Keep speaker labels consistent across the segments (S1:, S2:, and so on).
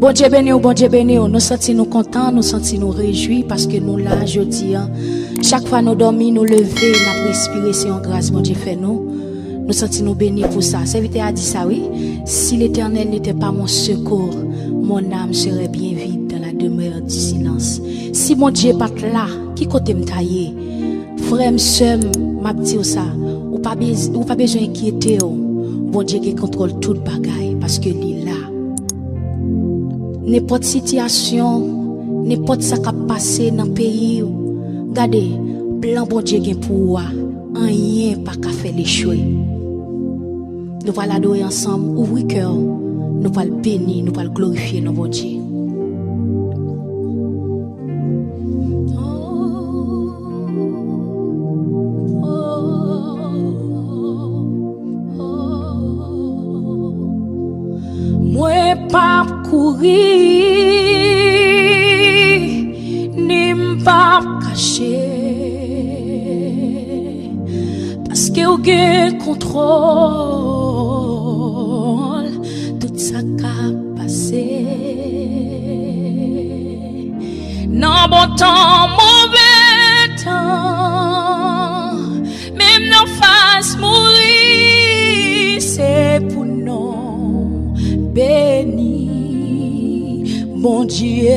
S1: Bon Dieu béni, nous sentons nous contents, nous sentons nous réjouis parce que nous là, je dis, chaque fois nous dormons, nous lever, nous respirer, c'est une grâce, bon Dieu fait nous. Nous sentons nous bénis pour ça. Serviteur a dit ça, oui. Si l'Éternel n'était pas mon secours, mon âme serait bien vide dans la demeure du silence. Si mon Dieu pas là, qui côté me tailler? Frère, sœur, m'a dit ça. Ou pas besoin d'inquiéter. Bon Dieu qui contrôle toute bagaille parce que il est là. N'importe situation, n'importe ça qui a passé dans le pays, regardez, plan bon Dieu qui pour rien pas qu'à faire l'échouer. Nous allons l'adorer ensemble, ouvrir cœur, nous allons le bénir, nous allons le glorifier, nos bon Dieu. Moi pas courir, ni pas cacher, parce que vous avez contrôle tout ça qui a passé. Non bon temps, mauvais temps, même nos faces mourir, c'est pour nous béni, mon Dieu,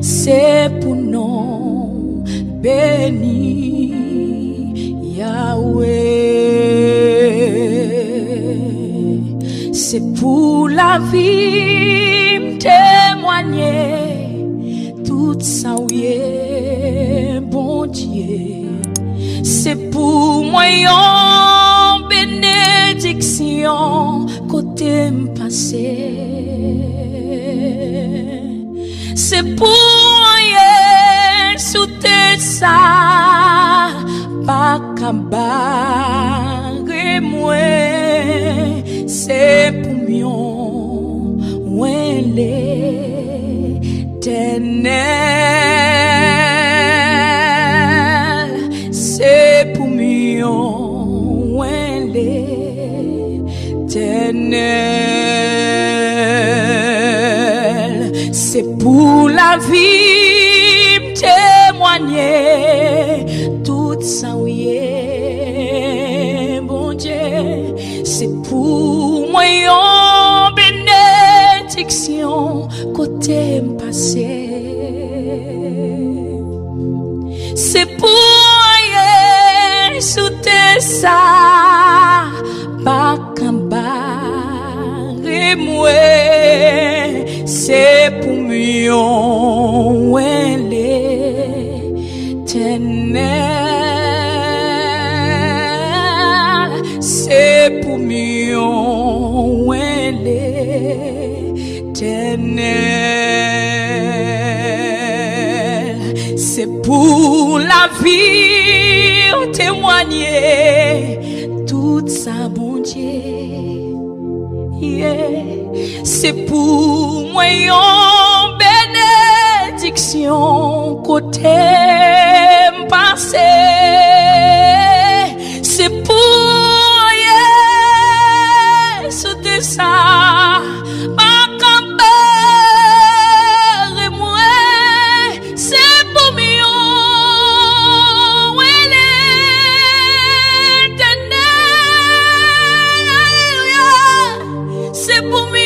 S1: c'est pour nous béni, Yahweh, c'est pour la vie témoigner tout ça, oui, bon Dieu, c'est pour moi bénédiction côté m'passé, c'est pour rien sous tes ça pas cabaret moi, c'est pour mieux ouais l'éternel, c'est pour mieux l'éternel, c'est pour la vie témoigner tout ça, oui, bon Dieu, c'est pour moi en bénédiction côté m'passé, c'est pour rien sous tes ça pas cambaré moi, c'est pour mieux l'éternel, c'est pour mieux l'éternel, c'est pour la vie témoigner tout ça, bon Dieu, yeah. C'est pour moi en bénédiction côté m'passé, c'est pour yeah, sous tes ça ma campagne et moi, c'est pour mieux c'est pour mieux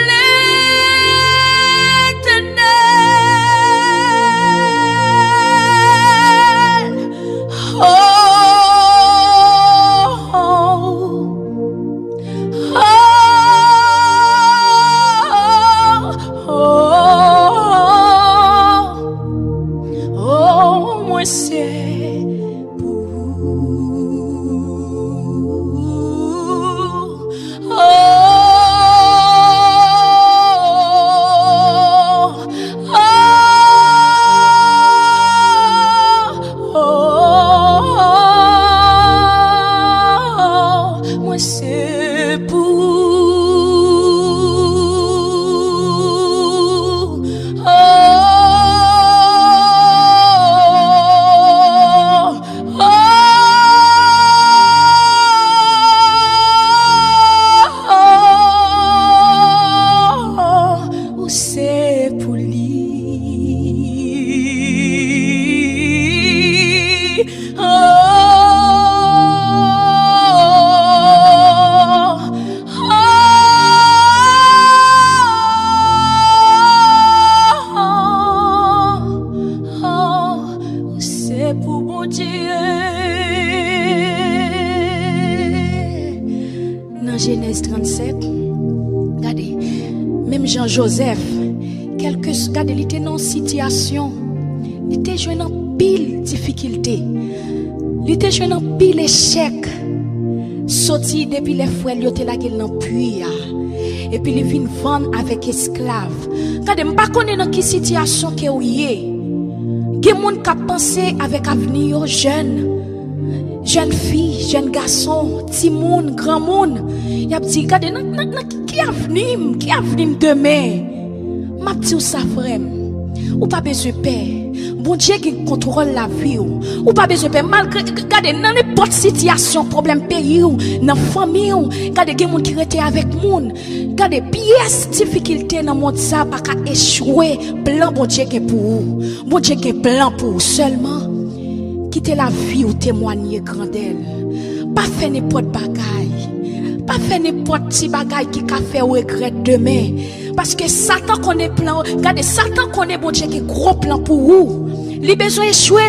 S1: l'éternel. Oh, oh, Genèse 37, regardez, même Jean-Joseph, regardez, il était dans une situation, il était joué dans pile difficulté, il était joué dans pile échec, sorti depuis les frères, il était là qu'il n'en puit, et puis il vient vendre avec esclaves. Regardez, je ne sais pas dans quelle situation que vous êtes. Il y a des gens qui pensent avec avenir jeune. Jeune fille, jeune garçon, petit monde, grand monde. Il y a dit, regardez, qui a venu demain? Ma petite ça frère. Ou pas besoin de paix. Bon Dieu qui contrôle la vie. Ou pas besoin de paix. Malgré, regardez, dans n'importe situation, problème pays, dans famille, regardez, il y a des gens qui étaient avec monde. Regardez, pièce difficulté dans le monde, ça, pas qu'à échouer. Plan, bon Dieu qui est pour vous. Bon Dieu qui est plan pour vous seulement. Quittez la vie ou témoigner grandeur. Pas faire n'importe bagaille. Pas faire n'importe petit bagaille qui a fait regret demain. Parce que Satan connaît plan. Regardez, Satan connaît bon Dieu qui gros plan pour vous. Il a besoin d'échouer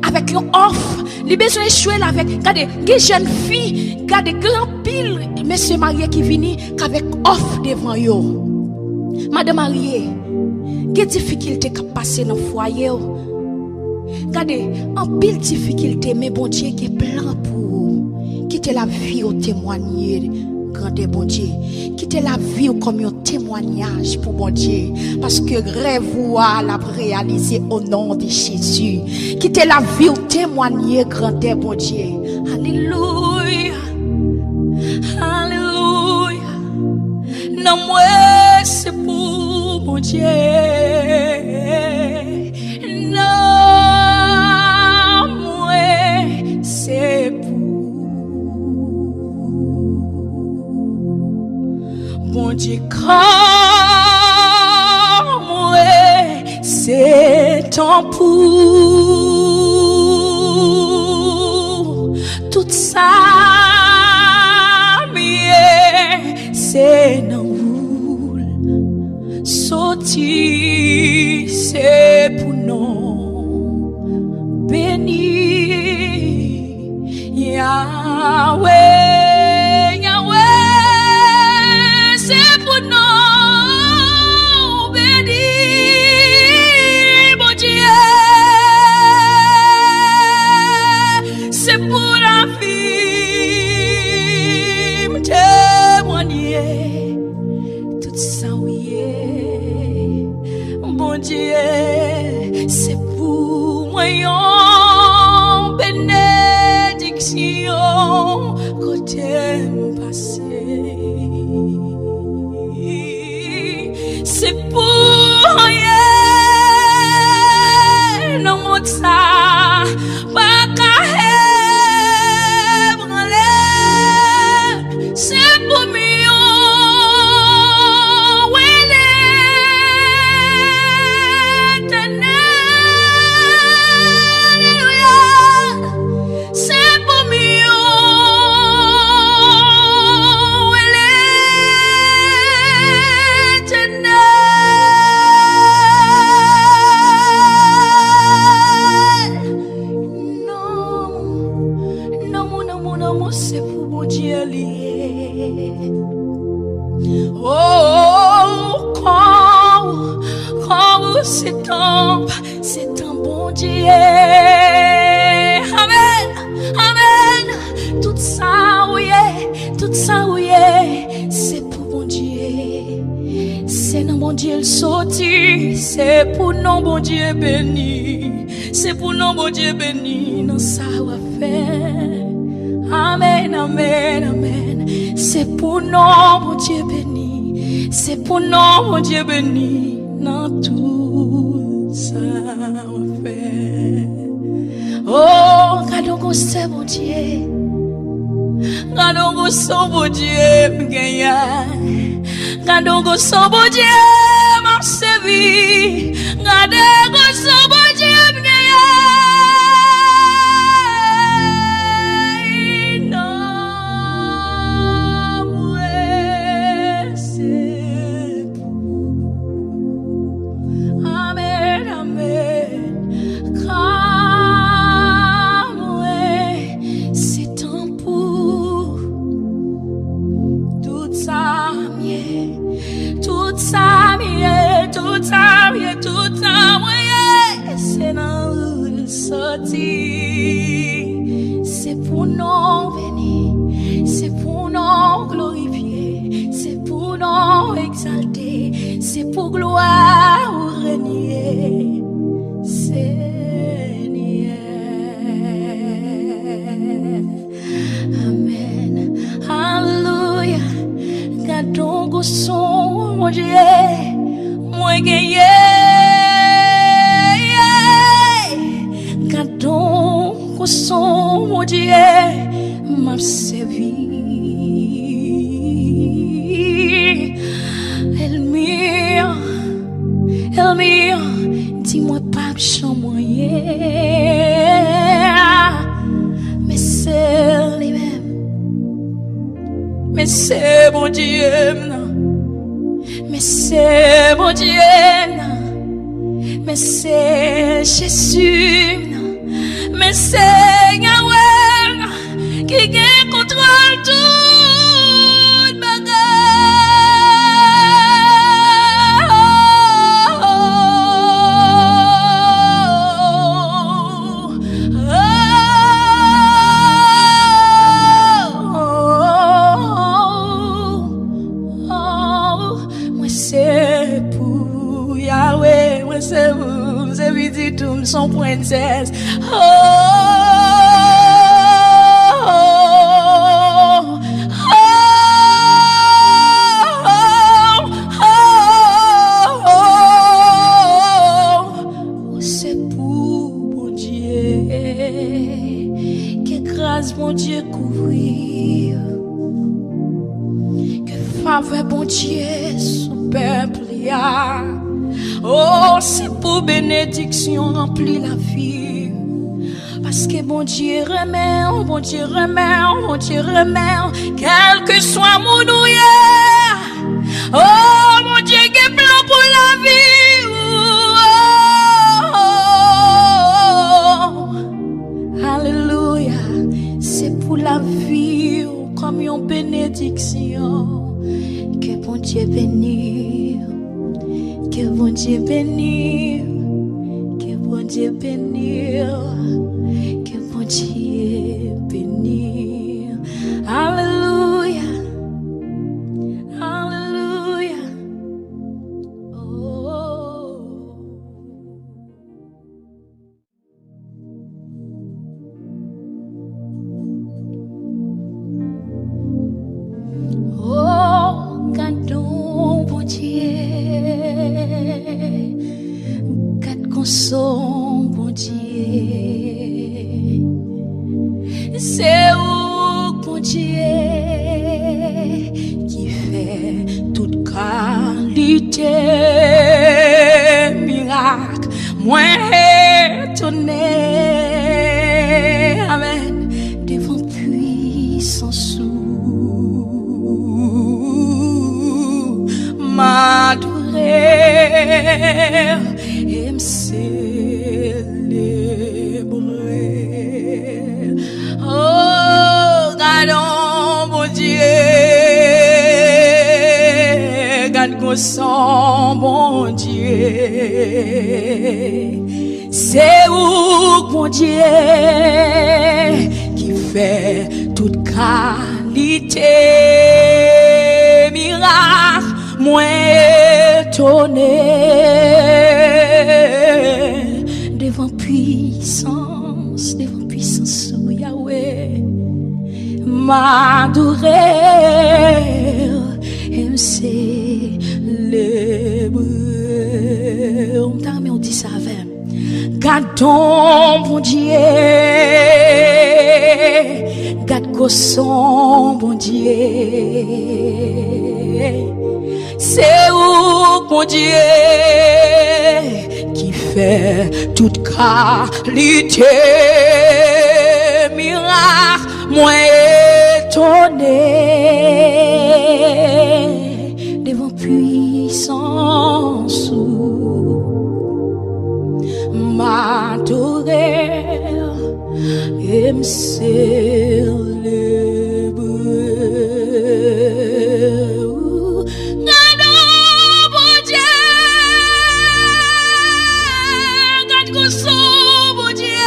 S1: avec une offre. Il a besoin d'échouer avec, regardez, des jeunes filles, regardez, grand pile, monsieur marié qui vient avec offre devant vous. Madame mariée, quelle difficulté qui a passé dans le foyer? Regardez, en pile difficulté, mais bon Dieu qui est plein pour vous. Quittez la vie au témoigner, grandeur bon Dieu. Quittez la vie comme un témoignage pour bon Dieu. Parce que rêve vous à la réaliser au nom de Jésus. Quittez la vie au témoigner, grandeur bon Dieu. Alléluia. Alléluia. Non, moi, c'est pour mon Dieu. C'est pour bon Dieu comme moi, c'est ton pour tout ça, c'est non sorti, c'est pour nous béni. Yahweh, Yahweh, c'est pour nous bénir, mon Dieu. C'est pour la vie, me témoigner tout ça, oui, mon Dieu. C'est pour moi, côté passé, c'est pour rien, non mon ça, pas qu'à branler, c'est pour mieux. C'est un bon Dieu. Amen, amen. Tout ça, oui, c'est pour bon Dieu. C'est non bon Dieu le sorti. C'est pour non bon Dieu béni. C'est pour non bon Dieu béni. Non, ça va faire. Amen, amen, amen. C'est pour non bon Dieu béni. C'est pour non bon Dieu béni. Non, tout ça va faire. Oh, regardons c'est bon Dieu. Regardons son bon Dieu, m'gagnant. Regardons son bon Dieu, m'a servi. Regardons son bon Dieu, m'gagnant. sorti. C'est pour nous bénir, c'est pour nous glorifier, c'est pour nous exalter, c'est pour gloire ou régner, Seigneur. Amen. Alléluia. Gardons au son, mon Dieu, moi gagné. Gardons au son, mon Dieu, m'a servi. Elmire, dis-moi pas chant moyen, mais c'est lui-même, mais c'est mon Dieu, mais c'est mon Dieu, mais c'est Jésus, mais c'est Yahweh qui contrôle toute bagarre. C'est visite son princesse. C'est pour mon Dieu, que grâce mon Dieu couvrir, que faveur mon Dieu sous peuple. Oh, c'est pour bénédiction remplir la vie. Parce que bon Dieu remet, oh bon Dieu remet, oh bon Dieu remet, quel que soit mon ouïe. Oh, mon Dieu qui est plan pour la vie. Oh, alléluia. C'est pour la vie, comme une bénédiction. Que bon Dieu bénisse. Que bon Dieu bénisse, que bon Dieu bénisse, que bon Dieu bénisse. Alléluia, alléluia. Oh, gardons bon Dieu. Son bon Dieu, c'est où bon Dieu qui fait toute qualité miracle, moi étonné, amen, devant puissance m'adorer et me célébrer. Oh, gardons mon Dieu, garde son bon Dieu. C'est où mon Dieu qui fait toute qualité miracle, moi étonné devant puissance sur Yahweh, m'adorer et me célébrer. On t'a mis, on dit ça avec. Gardons bon Dieu, garde son bon Dieu. C'est où mon Dieu qui fait toute qualité miracle, moi étonné devant puissance m'adorer et me célébrer. Son bon Dieu,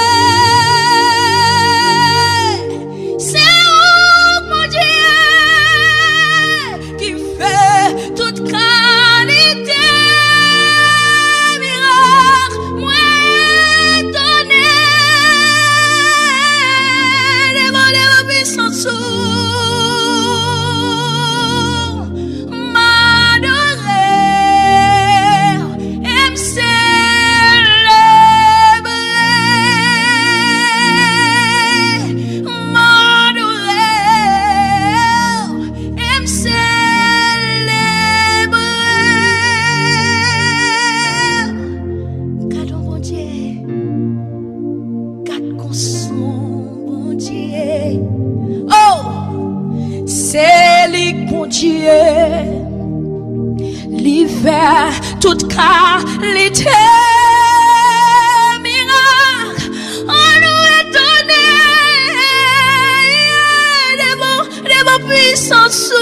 S1: c'est lui, mon Dieu, l'hiver, toute qualité, miracle, on nous est donné, de vos puissances.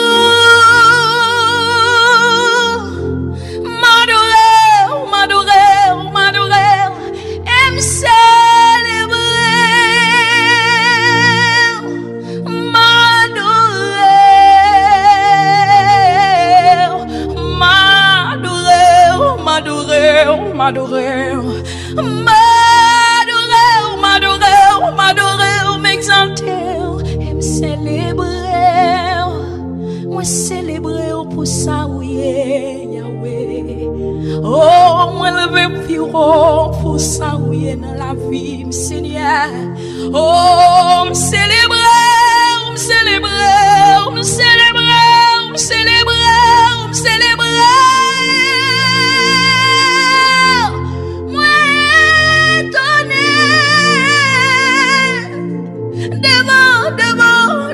S1: M'adorer, m'exalter, et me célébrer. Moi célébrer pour ça, oui, Yahweh. Oh, moi lever pour ça, oui, dans la vie, Seigneur. Oh, me célébrer, me célébrer, me célébrer, me célébrer, me célébrer.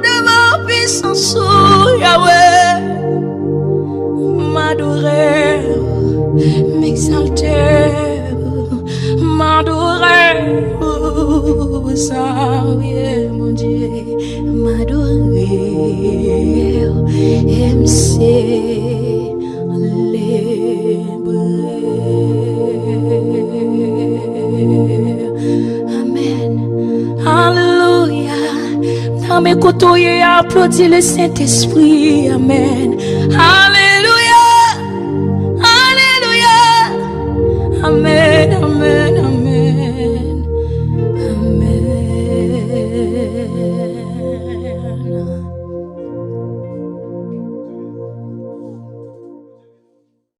S1: Devant puissance, Yahweh, m'adorer, m'exalter, m'adorer, ça, oui, mon Dieu, m'adorer, et me célébrer. Amen. Hallelujah. Dans mes côtoyers, applaudis le Saint-Esprit. Amen.